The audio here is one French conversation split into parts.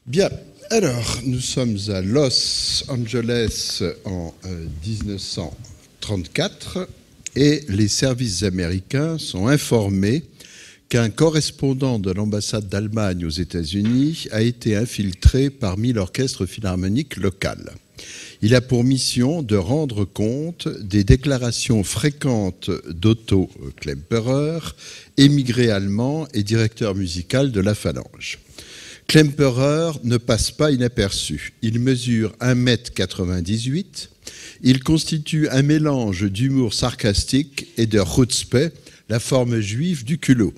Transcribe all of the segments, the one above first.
Bien, alors, nous sommes à Los Angeles en 1934 et les services américains sont informés qu'un correspondant de l'ambassade d'Allemagne aux États-Unis a été infiltré parmi l'orchestre philharmonique local. Il a pour mission de rendre compte des déclarations fréquentes d'Otto Klemperer, émigré allemand et directeur musical de la Phalange. Klemperer ne passe pas inaperçu. Il mesure 1,98 m. Il constitue un mélange d'humour sarcastique et de chutzpe, la forme juive du culot.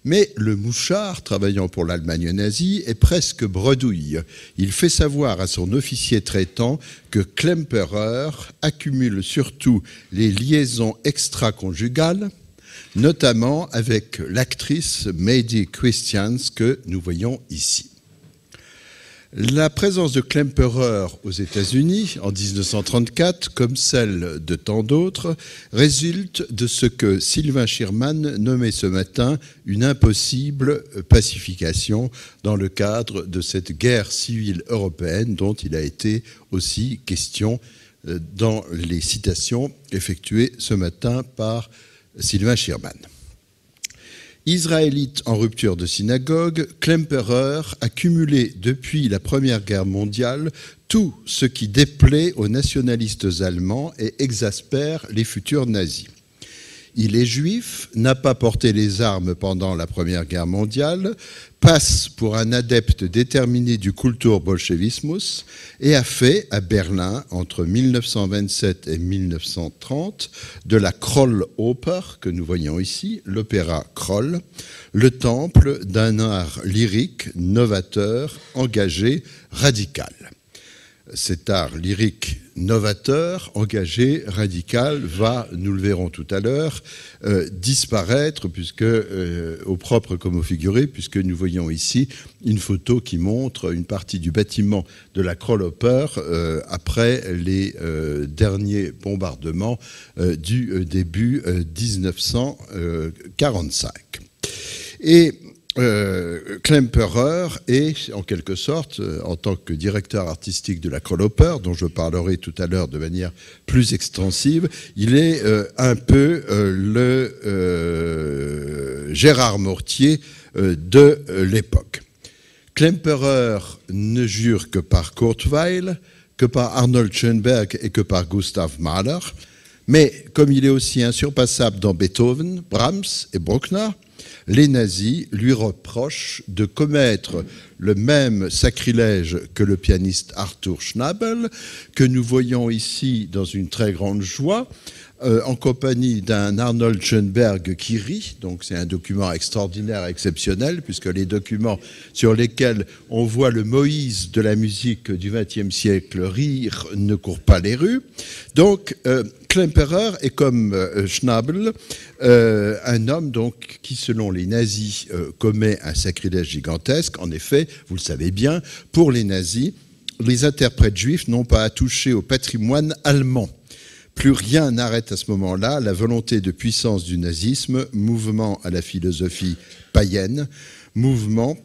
Mais le mouchard, travaillant pour l'Allemagne nazie, est presque bredouille. Il fait savoir à son officier traitant que Klemperer accumule surtout les liaisons extra-conjugales, notamment avec l'actrice Maidie Christians que nous voyons ici. La présence de Klemperer aux États-Unis en 1934, comme celle de tant d'autres, résulte de ce que Sylvain Schirman nommait ce matin une impossible pacification dans le cadre de cette guerre civile européenne dont il a été aussi question dans les citations effectuées ce matin par Sylvain Schirman. Israélite en rupture de synagogue, Klemperer a cumulé depuis la Première Guerre mondiale tout ce qui déplaît aux nationalistes allemands et exaspère les futurs nazis. Il est juif, n'a pas porté les armes pendant la Première Guerre mondiale, passe pour un adepte déterminé du Kulturbolschewismus et a fait, à Berlin, entre 1927 et 1930, de la Krolloper, que nous voyons ici, l'opéra Kroll, le temple d'un art lyrique, novateur, engagé, radical. Cet art lyrique novateur, engagé, radical, va, nous le verrons tout à l'heure, disparaître, puisque, au propre comme au figuré, puisque nous voyons ici une photo qui montre une partie du bâtiment de la Krolloper après les derniers bombardements du début 1945. Et Klemperer est, en quelque sorte, en tant que directeur artistique de la Krolloper, dont je parlerai tout à l'heure de manière plus extensive, il est un peu le Gérard Mortier de l'époque. Klemperer ne jure que par Kurt Weill, que par Arnold Schoenberg et que par Gustav Mahler, mais comme il est aussi insurpassable dans Beethoven, Brahms et Bruckner, les nazis lui reprochent de commettre le même sacrilège que le pianiste Arthur Schnabel, que nous voyons ici dans une très grande joie, en compagnie d'un Arnold Schoenberg qui rit. Donc c'est un document extraordinaire et exceptionnel, puisque les documents sur lesquels on voit le Moïse de la musique du XXe siècle rire ne court pas les rues. Donc Klemperer est comme Schnabel, un homme donc, qui, selon les nazis, commet un sacrilège gigantesque. En effet, vous le savez bien, pour les nazis, les interprètes juifs n'ont pas à toucher au patrimoine allemand. Plus rien n'arrête à ce moment-là la volonté de puissance du nazisme, mouvement à la philosophie païenne, mouvement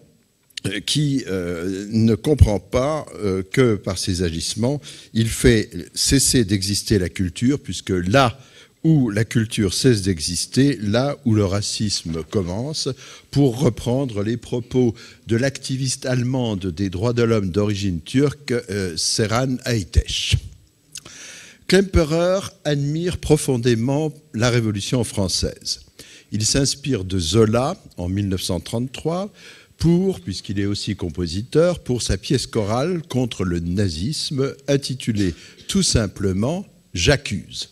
qui ne comprend pas que par ses agissements, il fait cesser d'exister la culture, puisque là où la culture cesse d'exister, là où le racisme commence, pour reprendre les propos de l'activiste allemande des droits de l'homme d'origine turque, Seren Ayteş. Klemperer admire profondément la Révolution française. Il s'inspire de Zola en 1933 puisqu'il est aussi compositeur, pour sa pièce chorale contre le nazisme intitulée tout simplement « J'accuse ».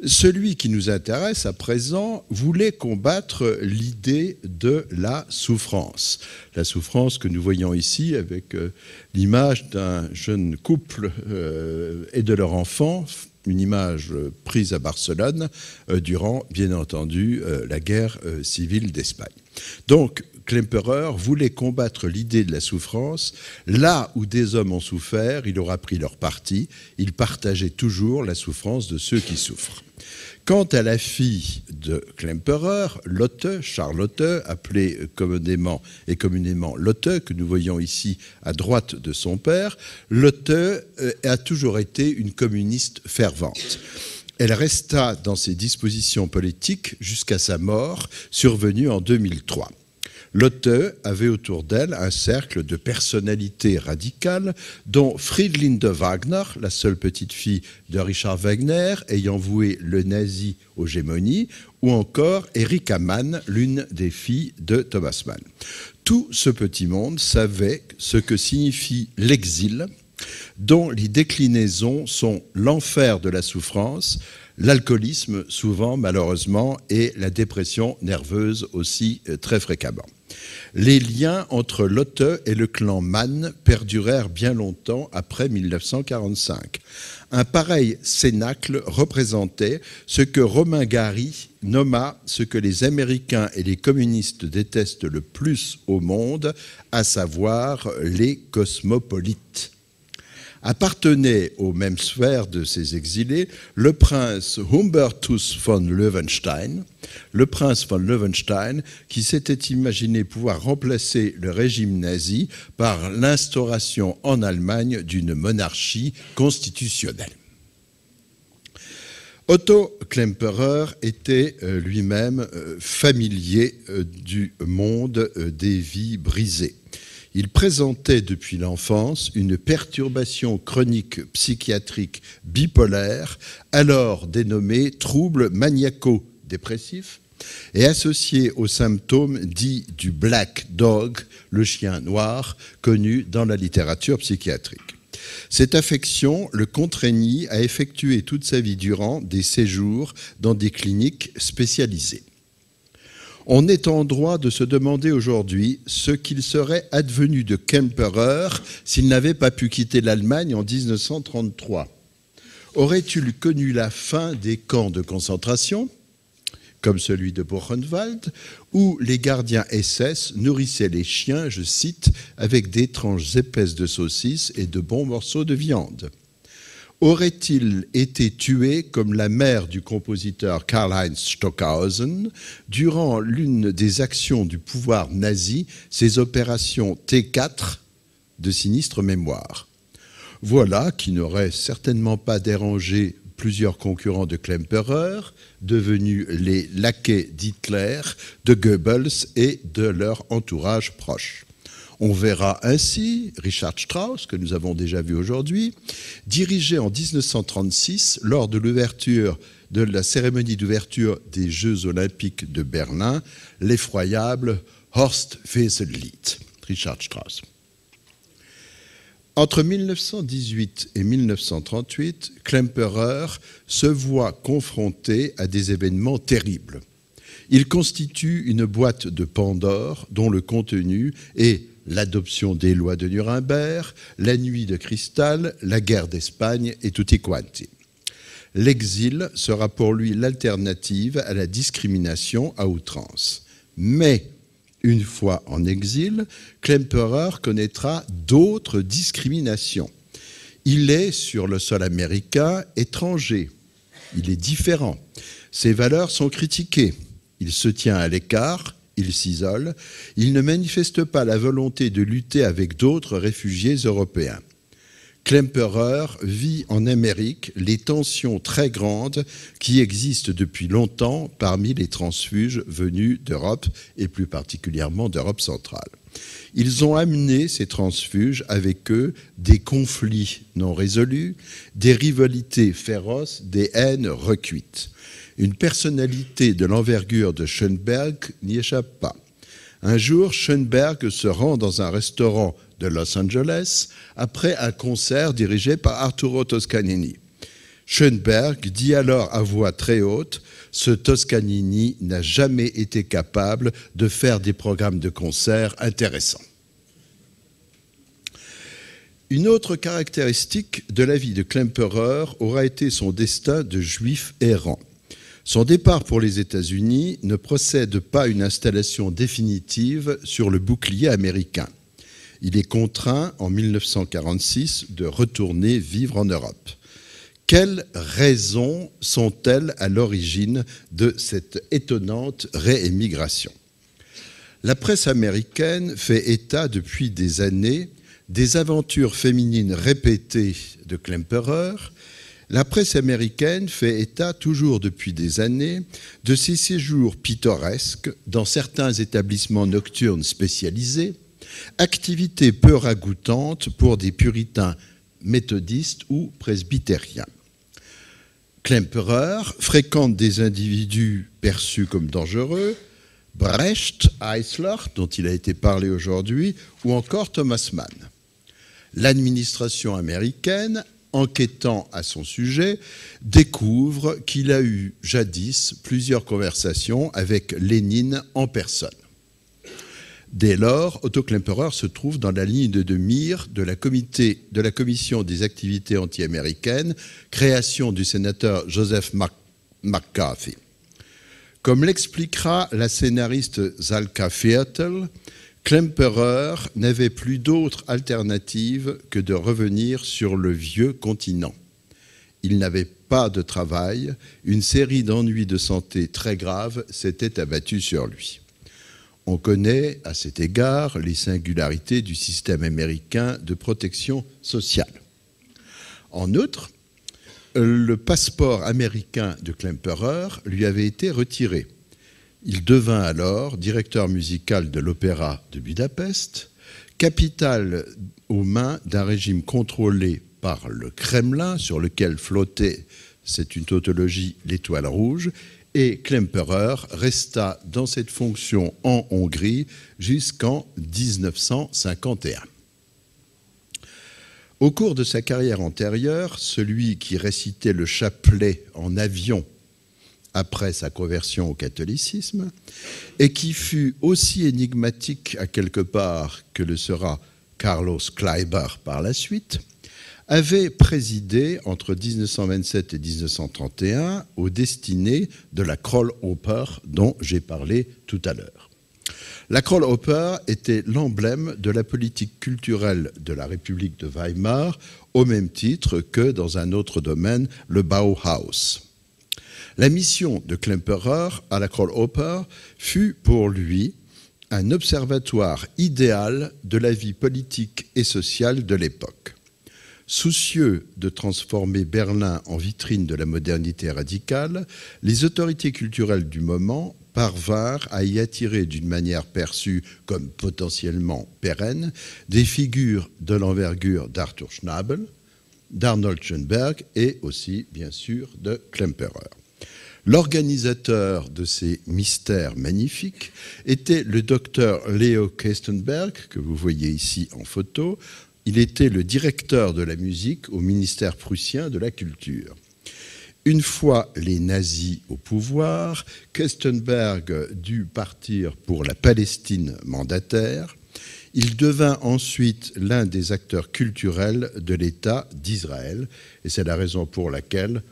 Celui qui nous intéresse à présent voulait combattre l'idée de la souffrance. La souffrance que nous voyons ici avec l'image d'un jeune couple et de leur enfant, une image prise à Barcelone durant, bien entendu, la guerre civile d'Espagne. Donc, Klemperer voulait combattre l'idée de la souffrance. Là où des hommes ont souffert, il aura pris leur parti. Il partageait toujours la souffrance de ceux qui souffrent. Quant à la fille de Klemperer, Lotte, Charlotte, appelée communément Lotte, que nous voyons ici à droite de son père, Lotte a toujours été une communiste fervente. Elle resta dans ses dispositions politiques jusqu'à sa mort, survenue en 2003. Lotte avait autour d'elle un cercle de personnalités radicales, dont Friedlinde Wagner, la seule petite-fille de Richard Wagner, ayant voué le nazi aux gémonies, ou encore Erika Mann, l'une des filles de Thomas Mann. Tout ce petit monde savait ce que signifie l'exil, dont les déclinaisons sont l'enfer de la souffrance, l'alcoolisme souvent malheureusement et la dépression nerveuse aussi très fréquemment. Les liens entre Lotte et le clan Mann perdurèrent bien longtemps après 1945. Un pareil cénacle représentait ce que Romain Gary nomma ce que les Américains et les communistes détestent le plus au monde, à savoir les cosmopolites. Appartenait aux mêmes sphères de ces exilés le prince Hubertus von Löwenstein, qui s'était imaginé pouvoir remplacer le régime nazi par l'instauration en Allemagne d'une monarchie constitutionnelle. Otto Klemperer était lui-même familier du monde des vies brisées. Il présentait depuis l'enfance une perturbation chronique psychiatrique bipolaire, alors dénommée trouble maniaco-dépressif, et associé aux symptômes dits du Black Dog, le chien noir, connu dans la littérature psychiatrique. Cette affection le contraignit à effectuer toute sa vie durant des séjours dans des cliniques spécialisées. On est en droit de se demander aujourd'hui ce qu'il serait advenu de Klemperer s'il n'avait pas pu quitter l'Allemagne en 1933. Aurait-il connu la fin des camps de concentration, comme celui de Buchenwald, où les gardiens SS nourrissaient les chiens, je cite, avec des tranches épaisses de saucisses et de bons morceaux de viande? Aurait-il été tué comme la mère du compositeur Karl-Heinz Stockhausen durant l'une des actions du pouvoir nazi, ses opérations T4 de sinistre mémoire? Voilà qui n'aurait certainement pas dérangé plusieurs concurrents de Klemperer, devenus les laquais d'Hitler, de Goebbels et de leur entourage proche. On verra ainsi Richard Strauss, que nous avons déjà vu aujourd'hui, diriger en 1936, lors de la cérémonie d'ouverture des Jeux olympiques de Berlin, l'effroyable Horst Wessel-Lied, Richard Strauss. Entre 1918 et 1938, Klemperer se voit confronté à des événements terribles. Il constitue une boîte de Pandore dont le contenu est l'adoption des lois de Nuremberg, la nuit de cristal, la guerre d'Espagne et tutti quanti. L'exil sera pour lui l'alternative à la discrimination à outrance. Mais, une fois en exil, Klemperer connaîtra d'autres discriminations. Il est, sur le sol américain, étranger. Il est différent. Ses valeurs sont critiquées. Il se tient à l'écart. Il s'isole, il ne manifeste pas la volonté de lutter avec d'autres réfugiés européens. Klemperer vit en Amérique les tensions très grandes qui existent depuis longtemps parmi les transfuges venus d'Europe et plus particulièrement d'Europe centrale. Ils ont amené, ces transfuges, avec eux des conflits non résolus, des rivalités féroces, des haines recuites. Une personnalité de l'envergure de Schoenberg n'y échappe pas. Un jour, Schoenberg se rend dans un restaurant de Los Angeles après un concert dirigé par Arturo Toscanini. Schoenberg dit alors à voix très haute « Ce Toscanini n'a jamais été capable de faire des programmes de concert intéressants ». Une autre caractéristique de la vie de Klemperer aura été son destin de juif errant. Son départ pour les États-Unis ne procède pas à une installation définitive sur le bouclier américain. Il est contraint, en 1946, de retourner vivre en Europe. Quelles raisons sont-elles à l'origine de cette étonnante réémigration ? La presse américaine fait état depuis des années des aventures féminines répétées de Klemperer. La presse américaine fait état, toujours depuis des années, de ses séjours pittoresques dans certains établissements nocturnes spécialisés, activités peu ragoûtantes pour des puritains méthodistes ou presbytériens. Klemperer fréquente des individus perçus comme dangereux, Brecht, Eisler, dont il a été parlé aujourd'hui, ou encore Thomas Mann. L'administration américaine, enquêtant à son sujet, découvre qu'il a eu jadis plusieurs conversations avec Lénine en personne. Dès lors, Otto Klemperer se trouve dans la ligne de mire de la Commission des activités anti-américaines, création du sénateur Joseph McCarthy. Comme l'expliquera la scénariste Zalka Viertel, Klemperer n'avait plus d'autre alternative que de revenir sur le vieux continent. Il n'avait pas de travail, une série d'ennuis de santé très graves s'était abattue sur lui. On connaît à cet égard les singularités du système américain de protection sociale. En outre, le passeport américain de Klemperer lui avait été retiré. Il devint alors directeur musical de l'Opéra de Budapest, capitale aux mains d'un régime contrôlé par le Kremlin, sur lequel flottait, c'est une tautologie, l'étoile rouge, et Klemperer resta dans cette fonction en Hongrie jusqu'en 1951. Au cours de sa carrière antérieure, celui qui récitait le chapelet en avion après sa conversion au catholicisme, et qui fut aussi énigmatique à quelque part que le sera Carlos Kleiber par la suite, avait présidé entre 1927 et 1931 aux destinées de la Krolloper dont j'ai parlé tout à l'heure. La Krolloper était l'emblème de la politique culturelle de la République de Weimar, au même titre que, dans un autre domaine, le Bauhaus. La mission de Klemperer à la Krolloper fut pour lui un observatoire idéal de la vie politique et sociale de l'époque. Soucieux de transformer Berlin en vitrine de la modernité radicale, les autorités culturelles du moment parvinrent à y attirer d'une manière perçue comme potentiellement pérenne des figures de l'envergure d'Arthur Schnabel, d'Arnold Schoenberg et aussi, bien sûr, de Klemperer. L'organisateur de ces mystères magnifiques était le docteur Leo Kestenberg, que vous voyez ici en photo. Il était le directeur de la musique au ministère prussien de la Culture. Une fois les nazis au pouvoir, Kestenberg dut partir pour la Palestine mandataire. Il devint ensuite l'un des acteurs culturels de l'État d'Israël. Et c'est la raison pour laquelle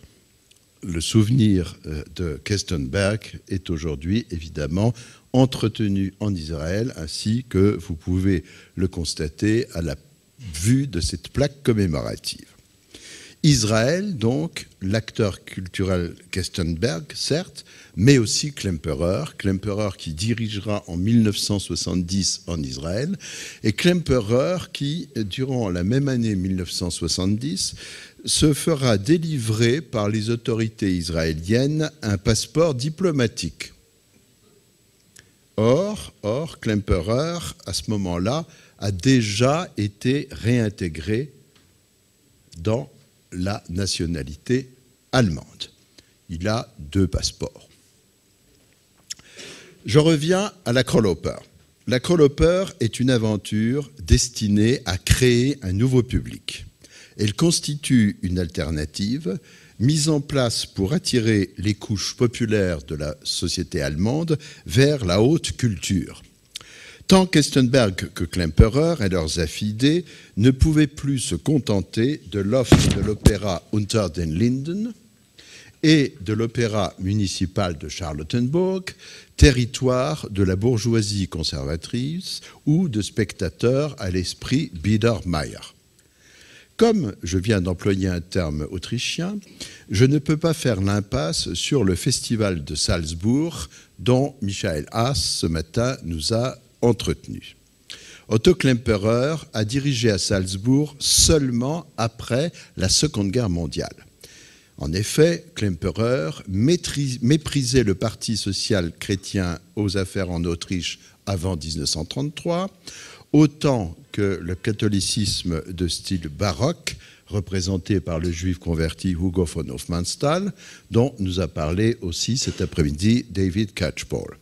le souvenir de Kestenberg est aujourd'hui évidemment entretenu en Israël, ainsi que vous pouvez le constater à la vue de cette plaque commémorative. Israël, donc, l'acteur culturel Kestenberg, certes, mais aussi Klemperer qui dirigera en 1970 en Israël, et Klemperer qui, durant la même année 1970, se fera délivrer par les autorités israéliennes un passeport diplomatique. Or, Klemperer, à ce moment-là, a déjà été réintégré dans la nationalité allemande. Il a 2 passeports. Je reviens à la Krolloper. La Krolloper est une aventure destinée à créer un nouveau public. Elle constitue une alternative mise en place pour attirer les couches populaires de la société allemande vers la haute culture. Tant Kestenberg que Klemperer et leurs affidés ne pouvaient plus se contenter de l'offre de l'opéra Unter den Linden et de l'opéra municipal de Charlottenburg, territoire de la bourgeoisie conservatrice ou de spectateurs à l'esprit Biedermeier. Comme je viens d'employer un terme autrichien, je ne peux pas faire l'impasse sur le festival de Salzbourg dont Michael Haas ce matin nous a entretenus. Otto Klemperer a dirigé à Salzbourg seulement après la Seconde Guerre mondiale. En effet, Klemperer méprisait le Parti social-chrétien aux affaires en Autriche avant 1933, autant que le catholicisme de style baroque, représenté par le juif converti Hugo von Hofmannsthal, dont nous a parlé aussi cet après-midi David Catchpole.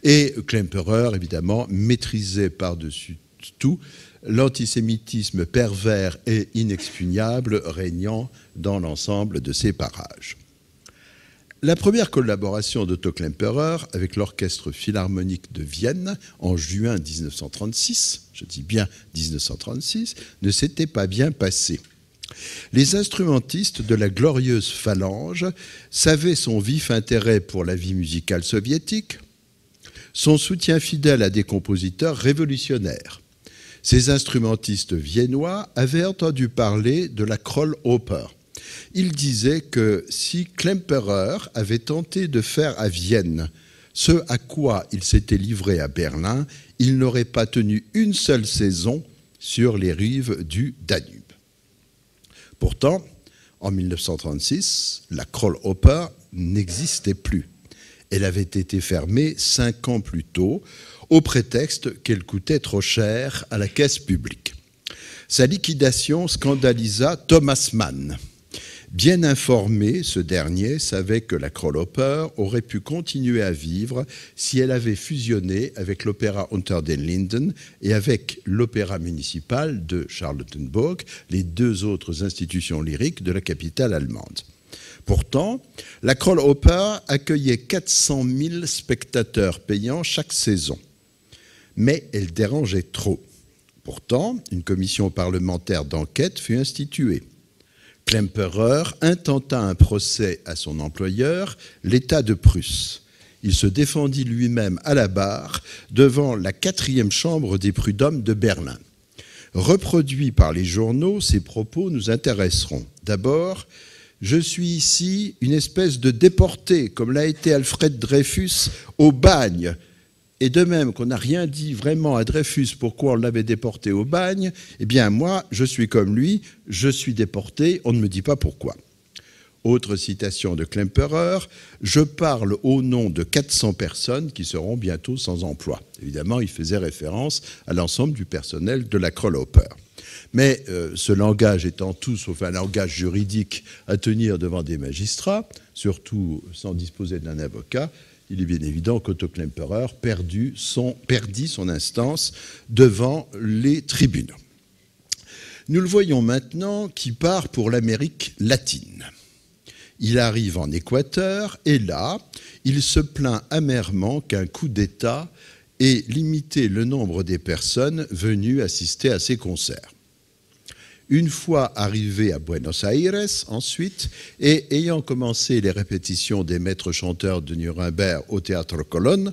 Et Klemperer, évidemment, maîtrisait par-dessus tout l'antisémitisme pervers et inexpugnable régnant dans l'ensemble de ces parages. La première collaboration d'Otto Klemperer avec l'Orchestre philharmonique de Vienne en juin 1936, je dis bien 1936, ne s'était pas bien passée. Les instrumentistes de la glorieuse phalange savaient son vif intérêt pour la vie musicale soviétique, son soutien fidèle à des compositeurs révolutionnaires. Ces instrumentistes viennois avaient entendu parler de la Krolloper. Ils disaient que si Klemperer avait tenté de faire à Vienne ce à quoi il s'était livré à Berlin, il n'aurait pas tenu une seule saison sur les rives du Danube. Pourtant, en 1936, la Krolloper n'existait plus. Elle avait été fermée 5 ans plus tôt, au prétexte qu'elle coûtait trop cher à la caisse publique. Sa liquidation scandalisa Thomas Mann. Bien informé, ce dernier savait que la Krolloper aurait pu continuer à vivre si elle avait fusionné avec l'opéra Unter den Linden et avec l'opéra municipal de Charlottenburg, les 2 autres institutions lyriques de la capitale allemande. Pourtant, la Krolloper accueillait 400 000 spectateurs payants chaque saison. Mais elle dérangeait trop. Pourtant, une commission parlementaire d'enquête fut instituée. Klemperer intenta un procès à son employeur, l'État de Prusse. Il se défendit lui-même à la barre devant la 4e chambre des prud'hommes de Berlin. Reproduits par les journaux, ces propos nous intéresseront. D'abord, je suis ici une espèce de déporté, comme l'a été Alfred Dreyfus au bagne. Et de même qu'on n'a rien dit vraiment à Dreyfus pourquoi on l'avait déporté au bagne, eh bien moi, je suis comme lui, je suis déporté, on ne me dit pas pourquoi. Autre citation de Klemperer, « Je parle au nom de 400 personnes qui seront bientôt sans emploi ». Évidemment, il faisait référence à l'ensemble du personnel de la Krolloper. Mais ce langage étant tout sauf un langage juridique à tenir devant des magistrats, surtout sans disposer d'un avocat, il est bien évident qu'Otto Klemperer perdit son instance devant les tribunaux. Nous le voyons maintenant qui part pour l'Amérique latine. Il arrive en Équateur et là, il se plaint amèrement qu'un coup d'État ait limité le nombre des personnes venues assister à ses concerts. Une fois arrivé à Buenos Aires, ensuite, et ayant commencé les répétitions des maîtres chanteurs de Nuremberg au Théâtre Colonne,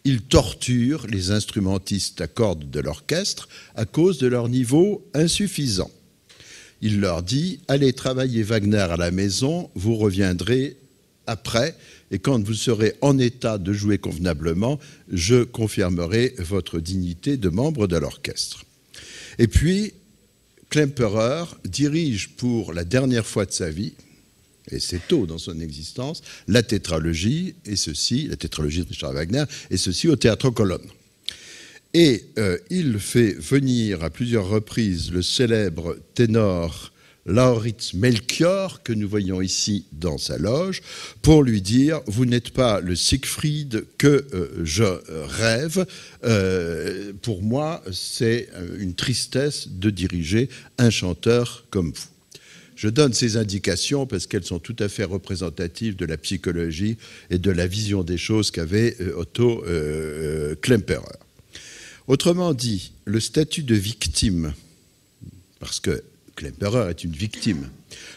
il torture les instrumentistes à cordes de l'orchestre à cause de leur niveau insuffisant. Il leur dit « Allez travailler Wagner à la maison, vous reviendrez après, et quand vous serez en état de jouer convenablement, je confirmerai votre dignité de membre de l'orchestre. » Et puis, Klemperer dirige pour la dernière fois de sa vie, et c'est tôt dans son existence, la tétralogie de Richard Wagner, et ceci au Théâtre Colonne. Et il fait venir à plusieurs reprises le célèbre ténor Lauritz Melchior, que nous voyons ici dans sa loge, pour lui dire « Vous n'êtes pas le Siegfried que je rêve. Pour moi, c'est une tristesse de diriger un chanteur comme vous. » Je donne ces indications parce qu'elles sont tout à fait représentatives de la psychologie et de la vision des choses qu'avait Otto Klemperer. Autrement dit, le statut de victime, parce que Klemperer est une victime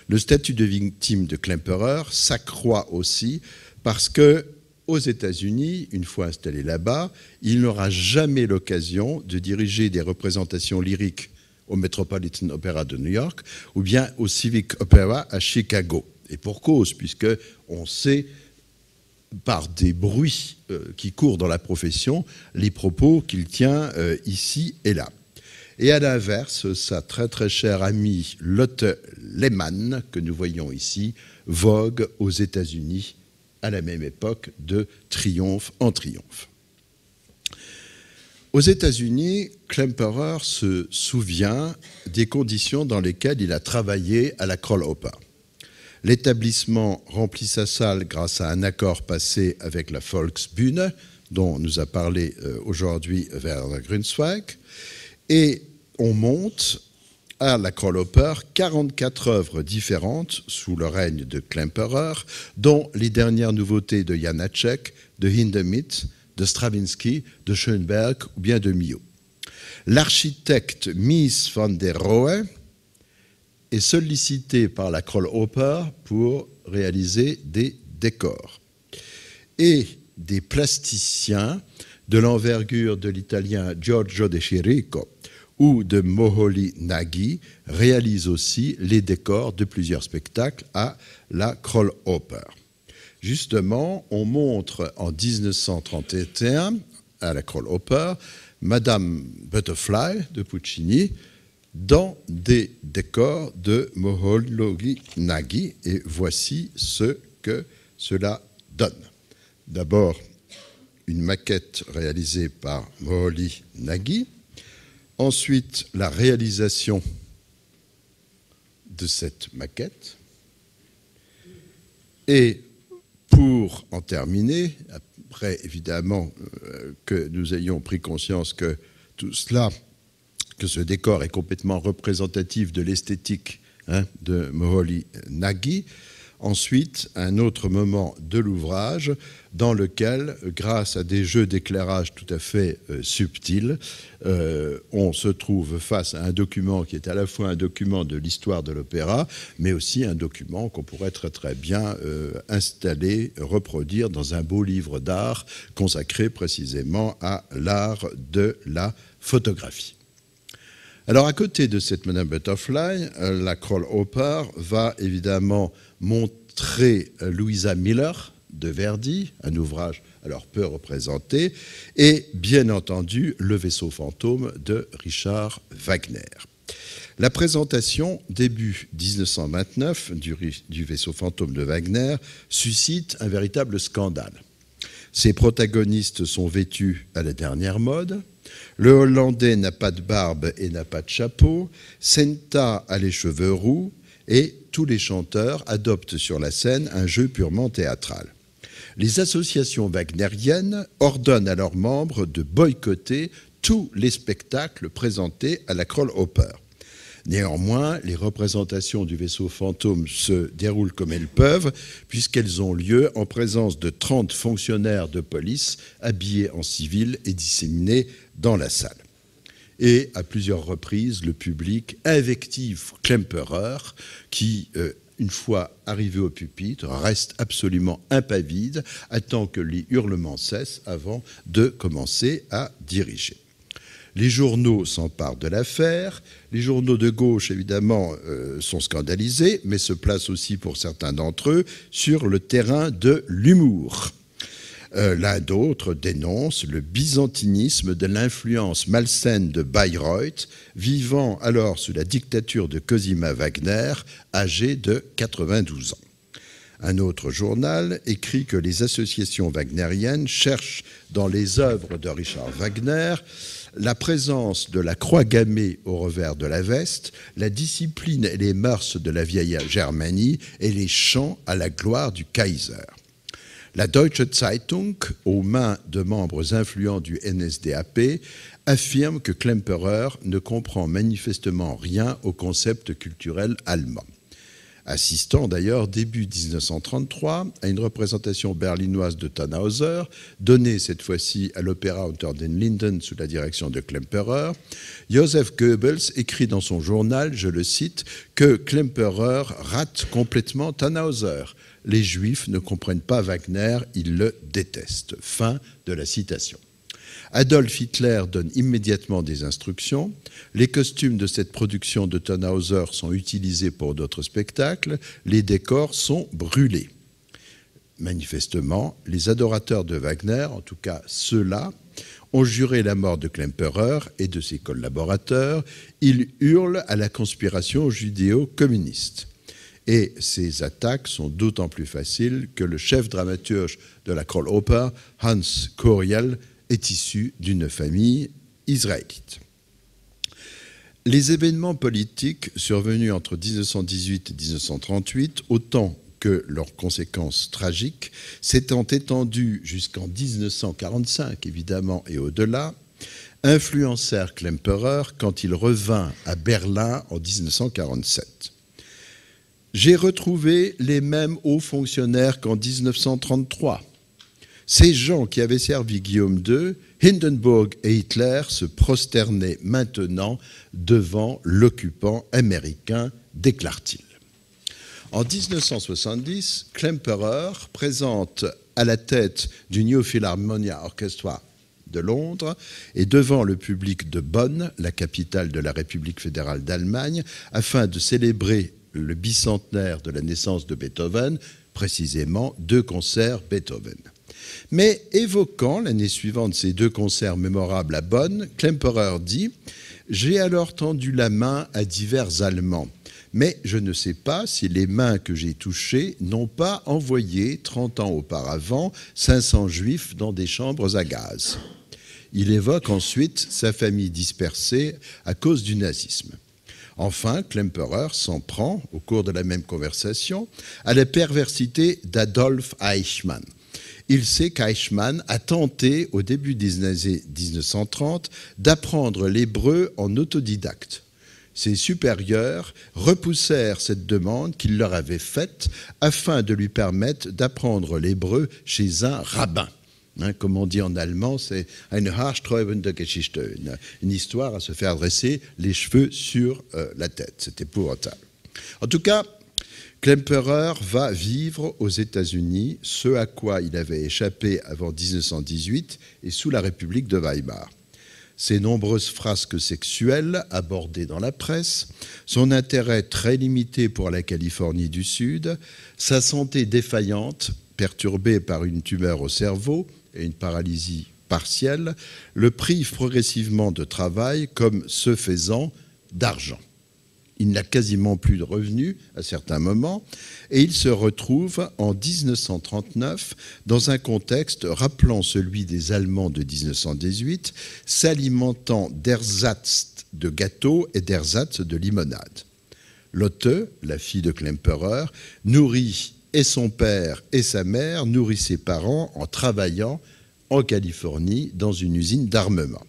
Le statut de victime de Klemperer s'accroît aussi parce que aux États-Unis, une fois installé là-bas, il n'aura jamais l'occasion de diriger des représentations lyriques au Metropolitan Opera de New York ou bien au Civic Opera à Chicago. Et pour cause, puisque on sait par des bruits qui courent dans la profession les propos qu'il tient ici et là. Et à l'inverse, sa très très chère amie Lotte Lehmann, que nous voyons ici, vogue aux États-Unis à la même époque, de triomphe en triomphe. Aux États-Unis, Klemperer se souvient des conditions dans lesquelles il a travaillé à la Kroll Oper. L'établissement remplit sa salle grâce à un accord passé avec la Volksbühne, dont nous a parlé aujourd'hui Werner Grünzweig, et on monte à la Kroll Oper 44 œuvres différentes sous le règne de Klemperer, dont les dernières nouveautés de Janáček, de Hindemith, de Stravinsky, de Schönberg ou bien de Milhaud. L'architecte Mies van der Rohe est sollicité par la Kroll Oper pour réaliser des décors. Et des plasticiens de l'envergure de l'italien Giorgio De Chirico ou de Moholy Nagy réalisent aussi les décors de plusieurs spectacles à la Kroll Oper. Justement, on montre en 1931 à la Kroll Oper Madame Butterfly de Puccini dans des décors de Moholy Nagy. Et voici ce que cela donne. D'abord, une maquette réalisée par Moholy Nagy. Ensuite, la réalisation de cette maquette. Et pour en terminer, après évidemment que nous ayons pris conscience que tout cela, que ce décor est complètement représentatif de l'esthétique de Moholy Nagy, ensuite un autre moment de l'ouvrage dans lequel, grâce à des jeux d'éclairage tout à fait subtils, on se trouve face à un document qui est à la fois un document de l'histoire de l'opéra, mais aussi un document qu'on pourrait très très bien installer, reproduire dans un beau livre d'art consacré précisément à l'art de la photographie. Alors, à côté de cette Madame Butterfly, la Kroll Oper va évidemment montrer Louisa Miller de Verdi, un ouvrage alors peu représenté, et bien entendu Le Vaisseau fantôme de Richard Wagner. La présentation, début 1929, du Vaisseau fantôme de Wagner, suscite un véritable scandale. Ses protagonistes sont vêtus à la dernière mode. Le Hollandais n'a pas de barbe et n'a pas de chapeau. Senta a les cheveux roux. Et tous les chanteurs adoptent sur la scène un jeu purement théâtral. Les associations wagnériennes ordonnent à leurs membres de boycotter tous les spectacles présentés à la Kroll Oper. Néanmoins, les représentations du Vaisseau fantôme se déroulent comme elles peuvent, puisqu'elles ont lieu en présence de 30 fonctionnaires de police habillés en civil et disséminés dans la salle. Et à plusieurs reprises, le public invective Klemperer, qui, une fois arrivé au pupitre, reste absolument impavide, attend que les hurlements cessent avant de commencer à diriger. Les journaux s'emparent de l'affaire. Les journaux de gauche, évidemment, sont scandalisés, mais se placent aussi, pour certains d'entre eux, sur le terrain de l'humour. L'un d'autres dénonce le byzantinisme de l'influence malsaine de Bayreuth, vivant alors sous la dictature de Cosima Wagner, âgé de 92 ans. Un autre journal écrit que les associations wagnériennes cherchent dans les œuvres de Richard Wagner la présence de la croix gammée au revers de la veste, la discipline et les mœurs de la vieille Germanie et les chants à la gloire du Kaiser. La Deutsche Zeitung, aux mains de membres influents du NSDAP, affirme que Klemperer ne comprend manifestement rien au concept culturel allemand. assistant d'ailleurs début 1933 à une représentation berlinoise de Tannhäuser, donnée cette fois-ci à l'Opéra Unter den Linden sous la direction de Klemperer. Joseph Goebbels écrit dans son journal, je le cite, que Klemperer rate complètement Tannhäuser. Les Juifs ne comprennent pas Wagner, ils le détestent. Fin de la citation. Adolf Hitler donne immédiatement des instructions. Les costumes de cette production de Tannhäuser sont utilisés pour d'autres spectacles. Les décors sont brûlés. Manifestement, les adorateurs de Wagner, en tout cas ceux-là, ont juré la mort de Klemperer et de ses collaborateurs. Ils hurlent à la conspiration judéo-communiste. Et ces attaques sont d'autant plus faciles que le chef dramaturge de la Kroll-Oper, Hans Curiel, est issu d'une famille israélite. Les événements politiques survenus entre 1918 et 1938, autant que leurs conséquences tragiques, s'étant étendus jusqu'en 1945, évidemment, et au-delà, influencèrent Klemperer quand il revint à Berlin en 1947. J'ai retrouvé les mêmes hauts fonctionnaires qu'en 1933. Ces gens qui avaient servi Guillaume II, Hindenburg et Hitler se prosternaient maintenant devant l'occupant américain, déclare-t-il. En 1970, Klemperer présente à la tête du New Philharmonia Orchestra de Londres et devant le public de Bonn, la capitale de la République fédérale d'Allemagne, afin de célébrer le bicentenaire de la naissance de Beethoven, précisément 2 concerts Beethoven. Mais évoquant l'année suivante ces 2 concerts mémorables à Bonn, Klemperer dit « J'ai alors tendu la main à divers Allemands, mais je ne sais pas si les mains que j'ai touchées n'ont pas envoyé, 30 ans auparavant, 500 Juifs dans des chambres à gaz. » Il évoque ensuite sa famille dispersée à cause du nazisme. Enfin, Klemperer s'en prend, au cours de la même conversation, à la perversité d'Adolf Eichmann. Il sait qu'Eichmann a tenté, au début des années 1930, d'apprendre l'hébreu en autodidacte. Ses supérieurs repoussèrent cette demande qu'il leur avait faite afin de lui permettre d'apprendre l'hébreu chez un rabbin. Comme on dit en allemand, c'est eine haarsträubende Geschichte, une histoire à se faire dresser les cheveux sur la tête. C'est épouvantable. En tout cas, Klemperer va vivre aux États-Unis, ce à quoi il avait échappé avant 1918 et sous la République de Weimar. Ses nombreuses frasques sexuelles abordées dans la presse, son intérêt très limité pour la Californie du Sud, sa santé défaillante, perturbée par une tumeur au cerveau et une paralysie partielle, le privent progressivement de travail comme ce faisant d'argent. Il n'a quasiment plus de revenus à certains moments et il se retrouve en 1939 dans un contexte rappelant celui des Allemands de 1918, s'alimentant d'ersatz de gâteaux et d'ersatz de limonade. Lotte, la fille de Klemperer, nourrit et son père et sa mère nourrissent ses parents en travaillant en Californie dans une usine d'armement.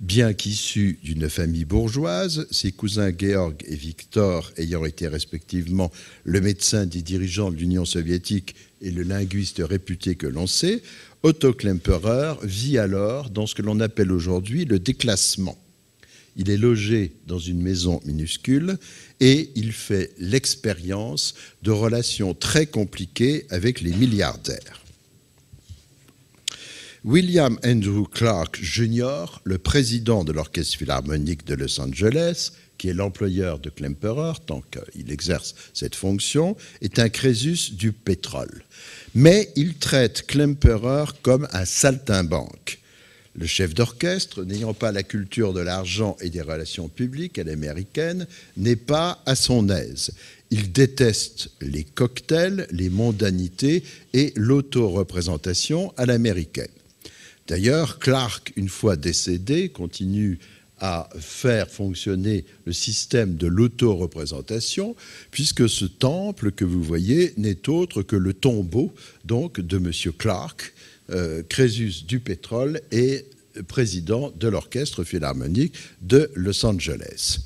Bien qu'issus d'une famille bourgeoise, ses cousins Georg et Victor ayant été respectivement le médecin des dirigeants de l'Union soviétique et le linguiste réputé que l'on sait, Otto Klemperer vit alors dans ce que l'on appelle aujourd'hui le déclassement. Il est logé dans une maison minuscule et il fait l'expérience de relations très compliquées avec les milliardaires. William Andrew Clark Jr., le président de l'Orchestre philharmonique de Los Angeles, qui est l'employeur de Klemperer, tant qu'il exerce cette fonction, est un Crésus du pétrole. Mais il traite Klemperer comme un saltimbanque. Le chef d'orchestre, n'ayant pas la culture de l'argent et des relations publiques à l'américaine, n'est pas à son aise. Il déteste les cocktails, les mondanités et l'autoreprésentation à l'américaine. D'ailleurs, Clark, une fois décédé, continue à faire fonctionner le système de l'autoreprésentation, puisque ce temple que vous voyez n'est autre que le tombeau donc, de M. Clark, Crésus du pétrole et président de l'Orchestre philharmonique de Los Angeles.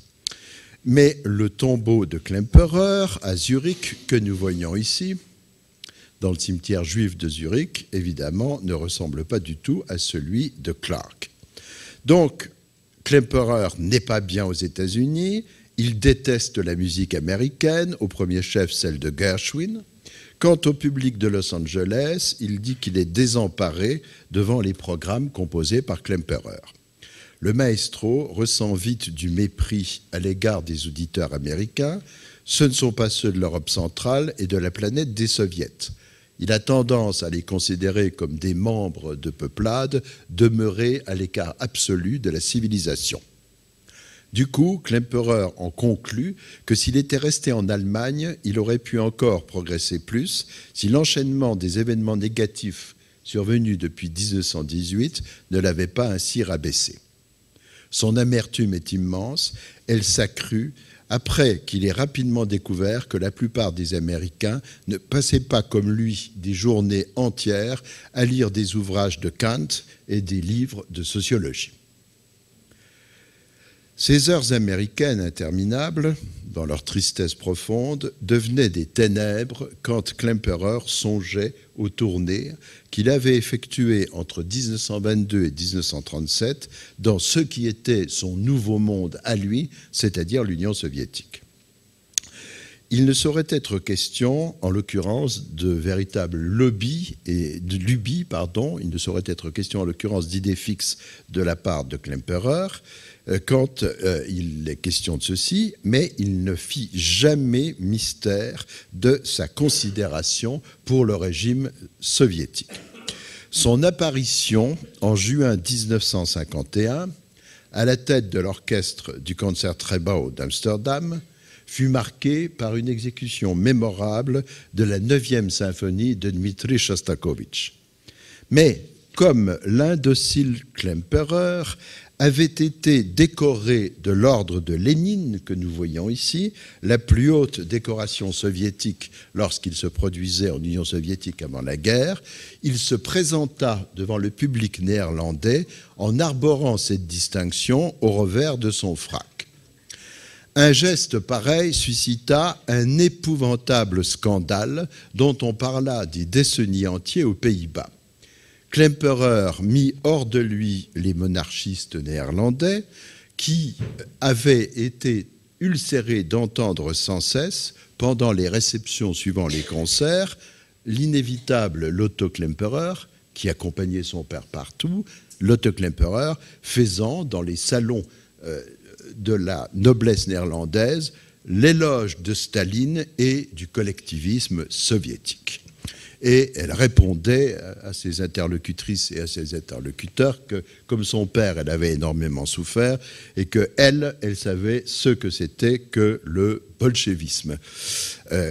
Mais le tombeau de Klemperer à Zurich, que nous voyons ici, dans le cimetière juif de Zurich, évidemment, ne ressemble pas du tout à celui de Clark. Donc, Klemperer n'est pas bien aux États-Unis, il déteste la musique américaine, au premier chef celle de Gershwin. Quant au public de Los Angeles, il dit qu'il est désemparé devant les programmes composés par Klemperer. Le maestro ressent vite du mépris à l'égard des auditeurs américains. Ce ne sont pas ceux de l'Europe centrale et de la planète des soviets. Il a tendance à les considérer comme des membres de peuplades demeurés à l'écart absolu de la civilisation. Du coup, Klemperer en conclut que s'il était resté en Allemagne, il aurait pu encore progresser plus si l'enchaînement des événements négatifs survenus depuis 1918 ne l'avait pas ainsi rabaissé. Son amertume est immense, elle s'accrut après qu'il ait rapidement découvert que la plupart des Américains ne passaient pas comme lui des journées entières à lire des ouvrages de Kant et des livres de sociologie. Ces heures américaines interminables, dans leur tristesse profonde, devenaient des ténèbres quand Klemperer songeait aux tournées qu'il avait effectuées entre 1922 et 1937 dans ce qui était son nouveau monde à lui, c'est-à-dire l'Union soviétique. Il ne saurait être question, en l'occurrence, de véritables lobbies et de lubies, il ne saurait être question, en l'occurrence, d'idées fixes de la part de Klemperer, quand il est question de ceci, mais il ne fit jamais mystère de sa considération pour le régime soviétique. Son apparition en juin 1951, à la tête de l'orchestre du Concertgebouw d'Amsterdam, fut marquée par une exécution mémorable de la 9e symphonie de Dmitri Shostakovich. Mais, comme l'indocile Klemperer avait été décoré de l'ordre de Lénine, que nous voyons ici, la plus haute décoration soviétique lorsqu'il se produisait en Union soviétique avant la guerre, il se présenta devant le public néerlandais en arborant cette distinction au revers de son frac. Un geste pareil suscita un épouvantable scandale dont on parla des décennies entières aux Pays-Bas. Klemperer mit hors de lui les monarchistes néerlandais qui avaient été ulcérés d'entendre sans cesse, pendant les réceptions suivant les concerts, l'inévitable Lotto Klemperer, qui accompagnait son père partout, Lotto Klemperer faisant dans les salons de la noblesse néerlandaise l'éloge de Staline et du collectivisme soviétique. Et elle répondait à ses interlocutrices et à ses interlocuteurs que, comme son père, elle avait énormément souffert et qu'elle savait ce que c'était que le bolchevisme.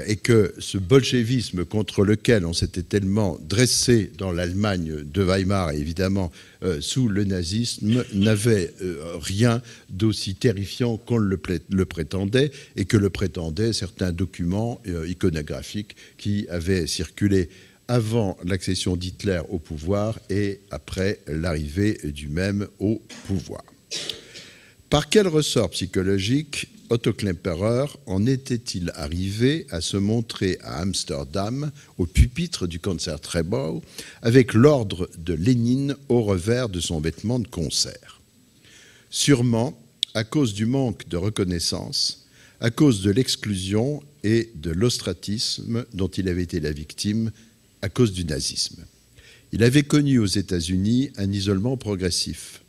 Et que ce bolchevisme contre lequel on s'était tellement dressé dans l'Allemagne de Weimar, et évidemment sous le nazisme, n'avait rien d'aussi terrifiant qu'on le prétendait, et que le prétendaient certains documents iconographiques qui avaient circulé avant l'accession d'Hitler au pouvoir et après l'arrivée du même au pouvoir. Par quel ressort psychologique Otto Klemperer en était-il arrivé à se montrer à Amsterdam, au pupitre du Concertgebouw, avec l'ordre de Lénine au revers de son vêtement de concert? Sûrement à cause du manque de reconnaissance, à cause de l'exclusion et de l'ostratisme dont il avait été la victime à cause du nazisme. Il avait connu aux États-Unis un isolement progressif.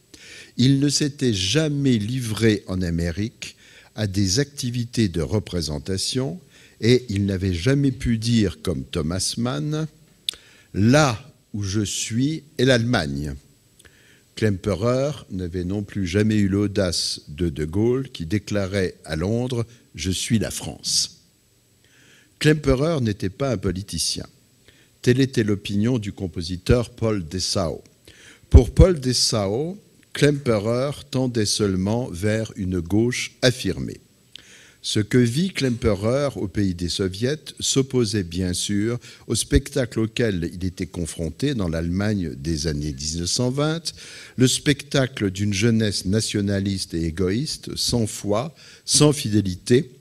Il ne s'était jamais livré en Amérique à des activités de représentation et il n'avait jamais pu dire, comme Thomas Mann, « Là où je suis est l'Allemagne ». Klemperer n'avait non plus jamais eu l'audace de De Gaulle qui déclarait à Londres « Je suis la France ». Klemperer n'était pas un politicien. Telle était l'opinion du compositeur Paul Dessau. Pour Paul Dessau, Klemperer tendait seulement vers une gauche affirmée. Ce que vit Klemperer au pays des soviets s'opposait bien sûr au spectacle auquel il était confronté dans l'Allemagne des années 1920, le spectacle d'une jeunesse nationaliste et égoïste, sans foi, sans fidélité,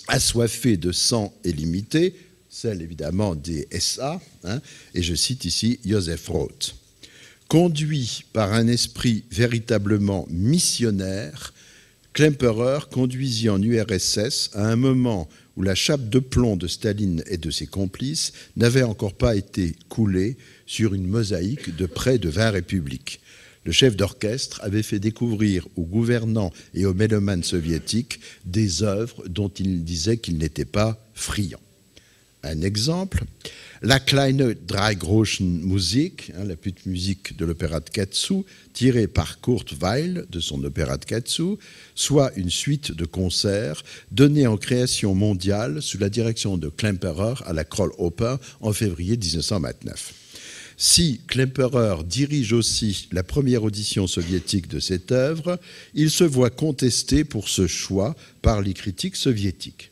assoiffée de sang illimité, celle évidemment des SA, et je cite ici Joseph Roth. Conduit par un esprit véritablement missionnaire, Klemperer conduisit en URSS à un moment où la chape de plomb de Staline et de ses complices n'avait encore pas été coulée sur une mosaïque de près de 20 républiques. Le chef d'orchestre avait fait découvrir aux gouvernants et aux mélomanes soviétiques des œuvres dont il disait qu'ils n'étaient pas friands. Un exemple, la Kleine Dreigroschen-Musik, la petite musique de l'opérette Katsu, tirée par Kurt Weill de son opérette Katsu, soit une suite de concerts donnés en création mondiale sous la direction de Klemperer à la Kroll-Oper en février 1929. Si Klemperer dirige aussi la première audition soviétique de cette œuvre, il se voit contesté pour ce choix par les critiques soviétiques.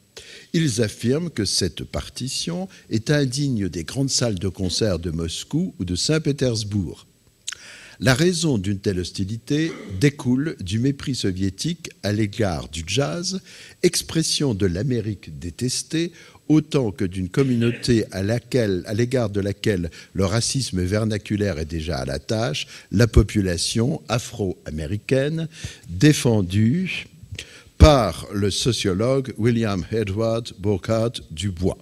Ils affirment que cette partition est indigne des grandes salles de concert de Moscou ou de Saint-Pétersbourg. La raison d'une telle hostilité découle du mépris soviétique à l'égard du jazz, expression de l'Amérique détestée, autant que d'une communauté à l'égard de laquelle le racisme vernaculaire est déjà à la tâche, la population afro-américaine, défendue par le sociologue William Edward Burkhard Dubois.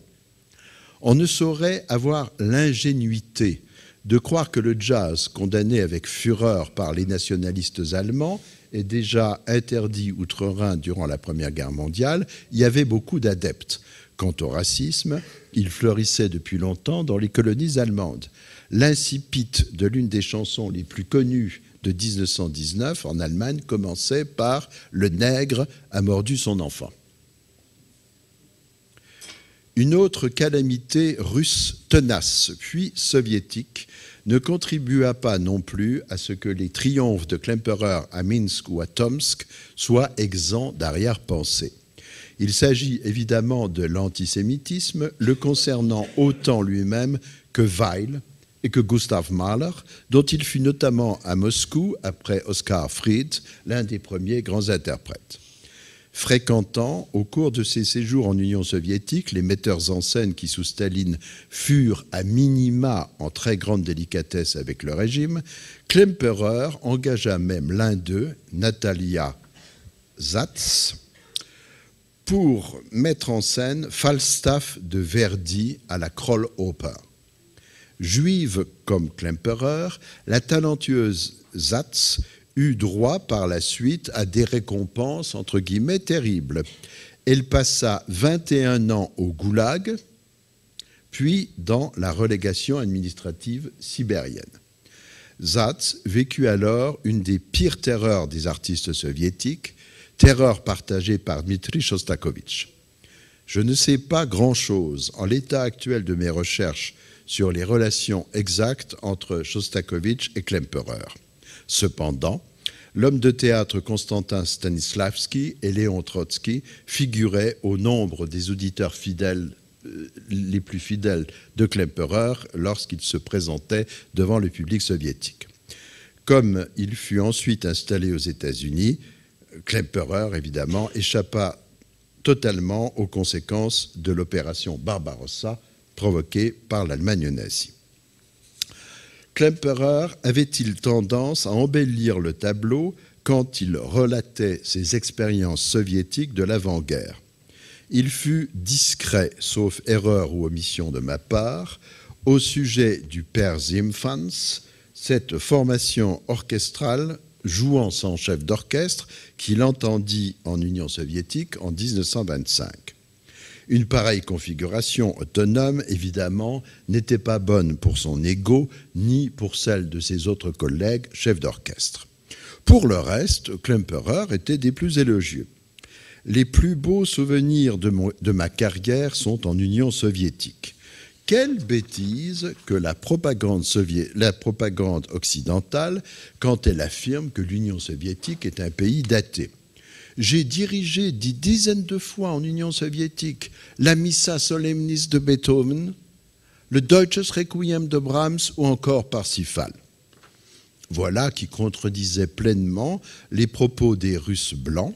On ne saurait avoir l'ingénuité de croire que le jazz, condamné avec fureur par les nationalistes allemands et déjà interdit outre-Rhin durant la Première Guerre mondiale, y avait beaucoup d'adeptes. Quant au racisme, il fleurissait depuis longtemps dans les colonies allemandes. L'incipit de l'une des chansons les plus connues de 1919 en Allemagne commençait par « Le nègre a mordu son enfant ». Une autre calamité russe tenace, puis soviétique, ne contribua pas non plus à ce que les triomphes de Klemperer à Minsk ou à Tomsk soient exempts d'arrière-pensée. Il s'agit évidemment de l'antisémitisme, le concernant autant lui-même que Weill et que Gustav Mahler, dont il fut notamment à Moscou, après Oskar Fried, l'un des premiers grands interprètes. Fréquentant, au cours de ses séjours en Union soviétique, les metteurs en scène qui, sous Staline, furent à minima en très grande délicatesse avec le régime, Klemperer engagea même l'un d'eux, Natalia Zatz, pour mettre en scène Falstaff de Verdi à la Kroll-Oper. Juive comme Klemperer, la talentueuse Zatz eut droit par la suite à des récompenses entre guillemets terribles. Elle passa 21 ans au goulag, puis dans la relégation administrative sibérienne. Zatz vécut alors une des pires terreurs des artistes soviétiques, terreur partagée par Dmitri Shostakovich. Je ne sais pas grand-chose en l'état actuel de mes recherches sur les relations exactes entre Shostakovich et Klemperer. Cependant, l'homme de théâtre Konstantin Stanislavski et Léon Trotsky figuraient au nombre des auditeurs fidèles, les plus fidèles de Klemperer lorsqu'il se présentait devant le public soviétique. Comme il fut ensuite installé aux États-Unis, Klemperer, évidemment, échappa totalement aux conséquences de l'opération Barbarossa provoquée par l'Allemagne nazie. Klemperer avait-il tendance à embellir le tableau quand il relatait ses expériences soviétiques de l'avant-guerre? Il fut discret, sauf erreur ou omission de ma part, au sujet du père Ziemfans, cette formation orchestrale jouant sans chef d'orchestre qu'il entendit en Union soviétique en 1925. Une pareille configuration autonome, évidemment, n'était pas bonne pour son ego, ni pour celle de ses autres collègues chefs d'orchestre. Pour le reste, Klemperer était des plus élogieux. Les plus beaux souvenirs de ma carrière sont en Union soviétique. Quelle bêtise que la propagande occidentale quand elle affirme que l'Union soviétique est un pays d'athées. J'ai dirigé des dizaines de fois en Union soviétique la Missa Solemnis de Beethoven, le Deutsches Requiem de Brahms ou encore Parsifal. Voilà qui contredisait pleinement les propos des Russes blancs.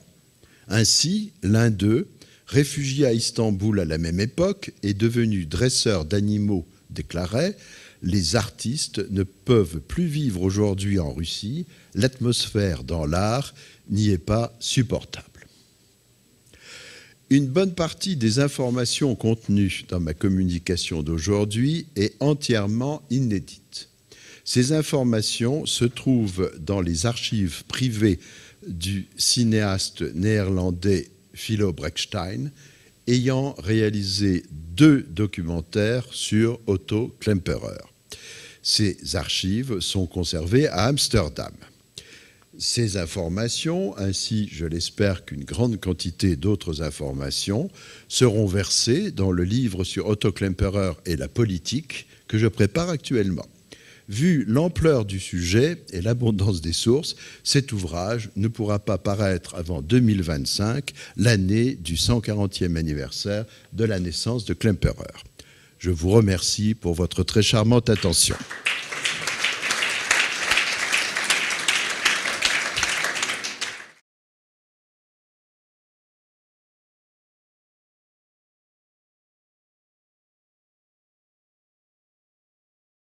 Ainsi, l'un d'eux, réfugié à Istanbul à la même époque et devenu dresseur d'animaux, déclarait « Les artistes ne peuvent plus vivre aujourd'hui en Russie, l'atmosphère dans l'art n'y est pas supportable ». Une bonne partie des informations contenues dans ma communication d'aujourd'hui est entièrement inédite. Ces informations se trouvent dans les archives privées du cinéaste néerlandais Philo Breckstein, ayant réalisé 2 documentaires sur Otto Klemperer. Ces archives sont conservées à Amsterdam. Ces informations, ainsi je l'espère qu'une grande quantité d'autres informations, seront versées dans le livre sur Otto Klemperer et la politique que je prépare actuellement. Vu l'ampleur du sujet et l'abondance des sources, cet ouvrage ne pourra pas paraître avant 2025, l'année du 140e anniversaire de la naissance de Klemperer. Je vous remercie pour votre très charmante attention.